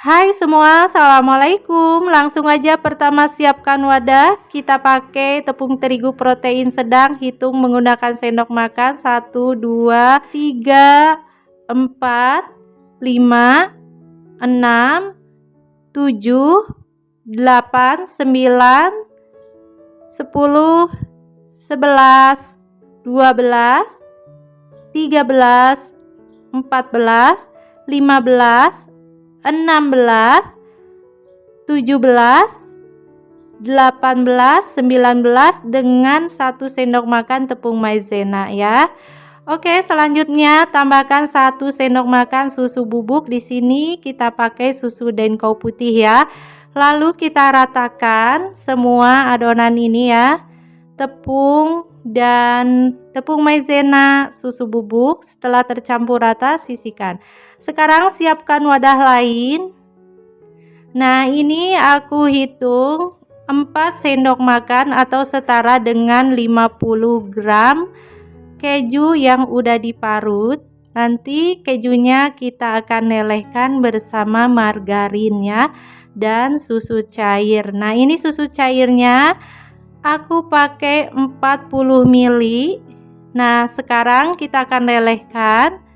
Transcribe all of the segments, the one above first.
Hai semua, assalamualaikum. Langsung aja pertama siapkan wadah. Kita pakai tepung terigu protein sedang. Hitung menggunakan sendok makan 1, 2, 3, 4, 5, 6, 7, 8, 9, 10, 11, 12, 13, 14, 15, 16, 17, 18, 19 dengan 1 sendok makan tepung maizena ya. Oke, selanjutnya tambahkan 1 sendok makan susu bubuk. Di sini kita pakai susu Denko putih ya. Lalu kita ratakan semua adonan ini ya. Tepung dan tepung maizena, susu bubuk. Setelah tercampur rata, sisihkan. Sekarang siapkan wadah lain. Nah, ini aku hitung 4 sendok makan atau setara dengan 50 gram keju yang udah diparut. Nanti kejunya kita akan lelehkan bersama margarin ya dan susu cair. Nah, ini susu cairnya aku pakai 40 ml. Nah, sekarang kita akan lelehkan.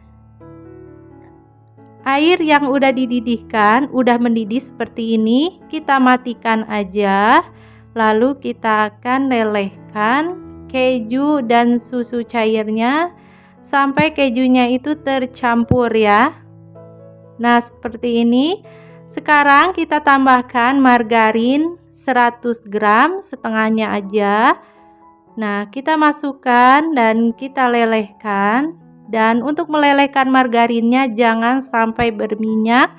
Air yang udah dididihkan, udah mendidih seperti ini, kita matikan aja. Lalu kita akan lelehkan keju dan susu cairnya sampai kejunya itu tercampur ya. Nah, seperti ini. Sekarang kita tambahkan margarin 100 gram, setengahnya aja. Nah, kita masukkan dan kita lelehkan. Dan untuk melelehkan margarinnya jangan sampai berminyak,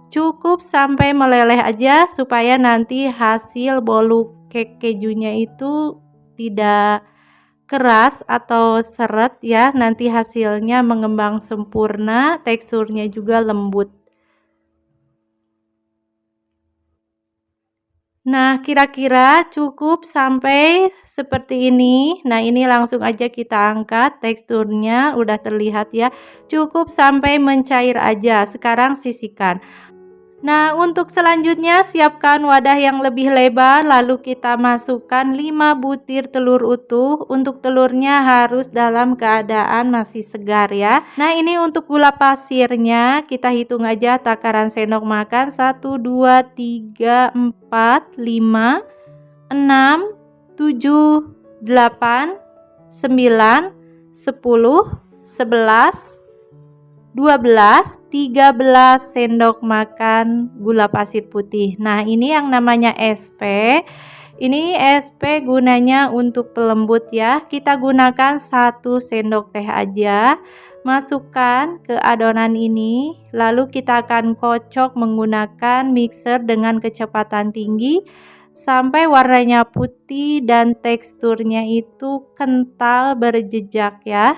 cukup sampai meleleh aja supaya nanti hasil bolu cake kejunya itu tidak keras atau seret ya. Nanti hasilnya mengembang sempurna, teksturnya juga lembut. Nah, kira-kira cukup sampai seperti ini. Nah, ini langsung aja kita angkat. Teksturnya udah terlihat ya. Cukup sampai mencair aja. Sekarang sisihkan. Nah, untuk selanjutnya siapkan wadah yang lebih lebar, lalu kita masukkan 5 butir telur utuh. Untuk telurnya harus dalam keadaan masih segar ya. Nah, ini untuk gula pasirnya kita hitung aja takaran sendok makan 1, 2, 3, 4, 5, 6, 7, 8, 9, 10, 11, 12, 13 sendok makan gula pasir putih. Nah, ini yang namanya SP. Ini SP gunanya untuk pelembut ya. Kita gunakan 1 sendok teh aja. Masukkan ke adonan ini. Lalu kita akan kocok menggunakan mixer dengan kecepatan tinggi sampai warnanya putih dan teksturnya itu kental berjejak ya.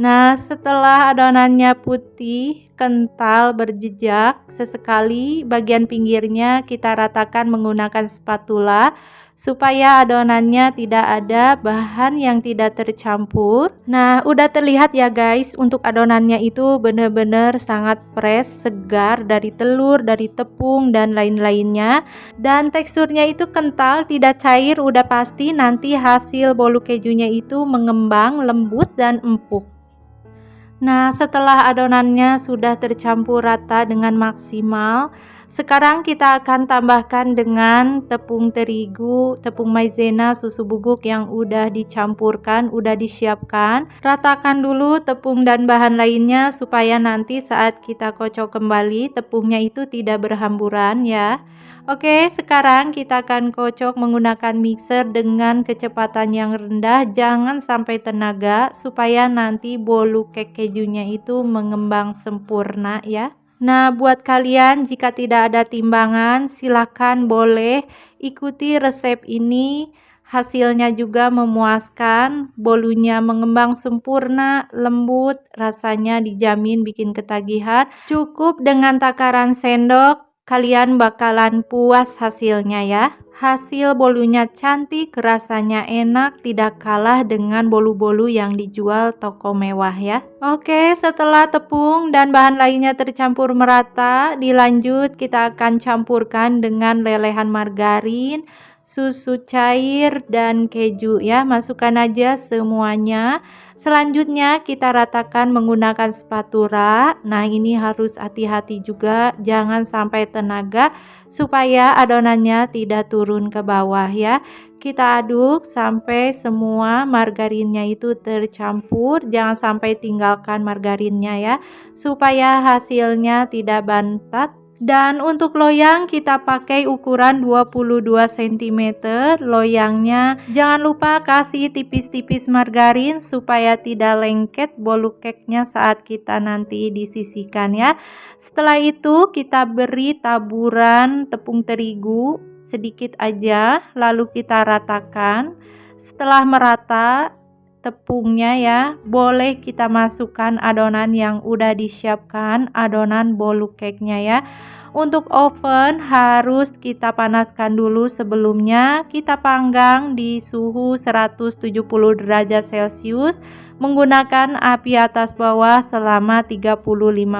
Nah, setelah adonannya putih, kental, berjejak, sesekali bagian pinggirnya kita ratakan menggunakan spatula supaya adonannya tidak ada bahan yang tidak tercampur. Nah, udah terlihat ya guys, untuk adonannya itu benar-benar sangat fresh, segar dari telur, dari tepung dan lain-lainnya. Dan teksturnya itu kental, tidak cair, udah pasti nanti hasil bolu kejunya itu mengembang, lembut dan empuk. Nah, setelah adonannya sudah tercampur rata dengan maksimal, sekarang kita akan tambahkan dengan tepung terigu, tepung maizena, susu bubuk yang udah dicampurkan, udah disiapkan. Ratakan dulu tepung dan bahan lainnya supaya nanti saat kita kocok kembali tepungnya itu tidak berhamburan ya. Oke, sekarang kita akan kocok menggunakan mixer dengan kecepatan yang rendah, jangan sampai tenaga supaya nanti bolu cake kejunya itu mengembang sempurna ya. Nah, buat kalian jika tidak ada timbangan, silakan boleh ikuti resep ini. Hasilnya juga memuaskan, bolunya mengembang sempurna, lembut, rasanya dijamin bikin ketagihan. Cukup dengan takaran sendok kalian bakalan puas hasilnya ya. Hasil bolunya cantik, rasanya enak, tidak kalah dengan bolu-bolu yang dijual toko mewah ya. Oke, setelah tepung dan bahan lainnya tercampur merata, dilanjut kita akan campurkan dengan lelehan margarin, susu cair, dan keju ya. Masukkan aja semuanya. Selanjutnya kita ratakan menggunakan spatula. Nah, ini harus hati-hati juga, jangan sampai tenaga supaya adonannya tidak turun ke bawah ya. Kita aduk sampai semua margarinnya itu tercampur, jangan sampai tinggalkan margarinnya ya, supaya hasilnya tidak bantat. Dan untuk loyang kita pakai ukuran 22 cm loyangnya. Jangan lupa kasih tipis-tipis margarin supaya tidak lengket bolu cake-nya saat kita nanti disisihkan ya. Setelah itu kita beri taburan tepung terigu sedikit aja, lalu kita ratakan. Setelah merata tepungnya ya, boleh kita masukkan adonan yang udah disiapkan, adonan bolu cake-nya ya. Untuk oven harus kita panaskan dulu, sebelumnya kita panggang di suhu 170 derajat Celcius menggunakan api atas bawah selama 35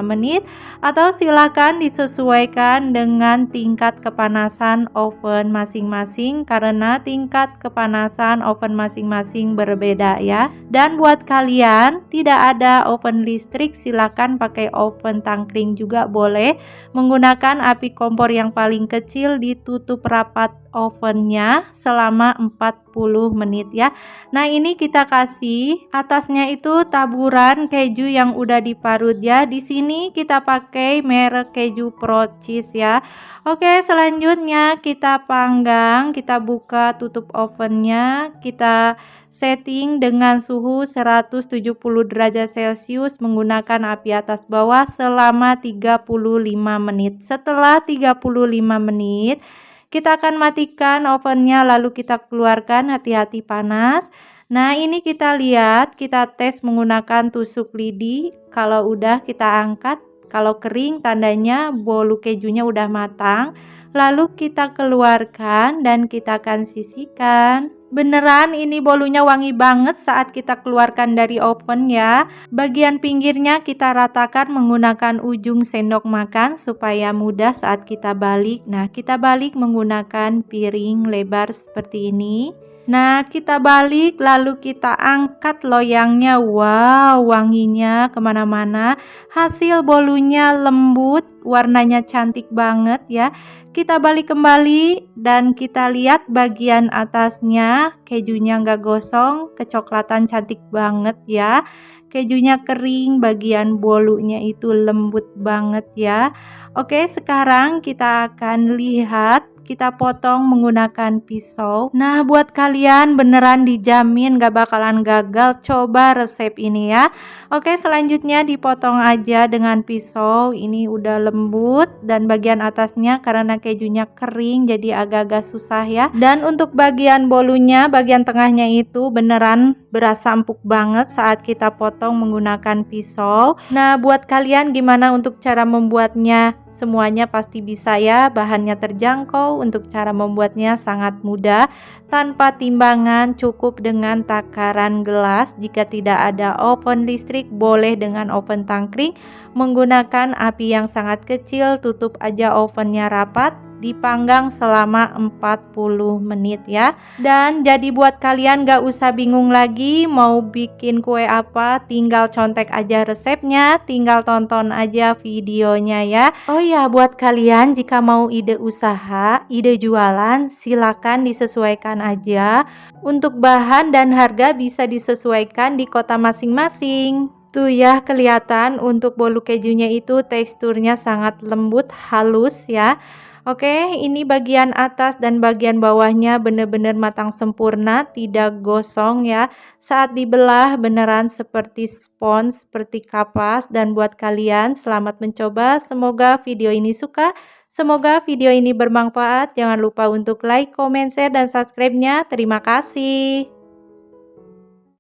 menit, atau silakan disesuaikan dengan tingkat kepanasan oven masing-masing karena tingkat kepanasan oven masing-masing berbeda ya. Dan buat kalian tidak ada oven listrik, silakan pakai oven tangkring juga boleh. Menggunakan api kompor yang paling kecil, ditutup rapat ovennya selama 40 menit ya. Nah, ini kita kasih atasnya itu taburan keju yang udah diparut ya. Di sini kita pakai merek keju Pro Cheese ya. Oke, selanjutnya kita panggang, kita buka tutup ovennya, kita setting dengan suhu 170 derajat Celcius menggunakan api atas bawah selama 35 menit. Setelah 35 menit, kita akan matikan ovennya lalu kita keluarkan, hati-hati panas. Nah, ini kita lihat, kita tes menggunakan tusuk lidi. Kalau udah kita angkat, kalau kering tandanya bolu kejunya udah matang. Lalu kita keluarkan dan kita akan sisihkan. Beneran ini bolunya wangi banget saat kita keluarkan dari oven ya. Bagian pinggirnya kita ratakan menggunakan ujung sendok makan supaya mudah saat kita balik. Nah, kita balik menggunakan piring lebar seperti ini. Nah, kita balik lalu kita angkat loyangnya. Wow, wanginya kemana-mana. Hasil bolunya lembut, warnanya cantik banget ya. Kita balik kembali dan kita lihat bagian atasnya kejunya nggak gosong, kecoklatan cantik banget ya. Kejunya kering, bagian bolunya itu lembut banget ya. Oke, sekarang kita akan lihat, kita potong menggunakan pisau. Nah, buat kalian beneran dijamin gak bakalan gagal, coba resep ini ya. Oke, selanjutnya dipotong aja dengan pisau. Ini udah lembut dan bagian atasnya karena kejunya kering jadi agak-agak susah ya. Dan untuk bagian bolunya, bagian tengahnya itu beneran berasa empuk banget saat kita potong menggunakan pisau. Nah, buat kalian gimana untuk cara membuatnya? Semuanya pasti bisa ya, bahannya terjangkau, untuk cara membuatnya sangat mudah. Tanpa timbangan, cukup dengan takaran gelas. Jika tidak ada oven listrik, boleh dengan oven tangkring. Menggunakan api yang sangat kecil, tutup aja ovennya rapat. Dipanggang selama 40 menit ya. Dan jadi buat kalian gak usah bingung lagi mau bikin kue apa, tinggal contek aja resepnya, tinggal tonton aja videonya ya. Oh ya, buat kalian jika mau ide usaha, ide jualan, silakan disesuaikan aja. Untuk bahan dan harga bisa disesuaikan di kota masing-masing. Tuh ya, kelihatan untuk bolu kejunya itu teksturnya sangat lembut, halus ya. Oke, ini bagian atas dan bagian bawahnya benar-benar matang sempurna, tidak gosong ya. Saat dibelah beneran seperti spons, seperti kapas. Dan buat kalian selamat mencoba, semoga video ini suka. Semoga video ini bermanfaat. Jangan lupa untuk like, comment, share, dan subscribe-nya. Terima kasih.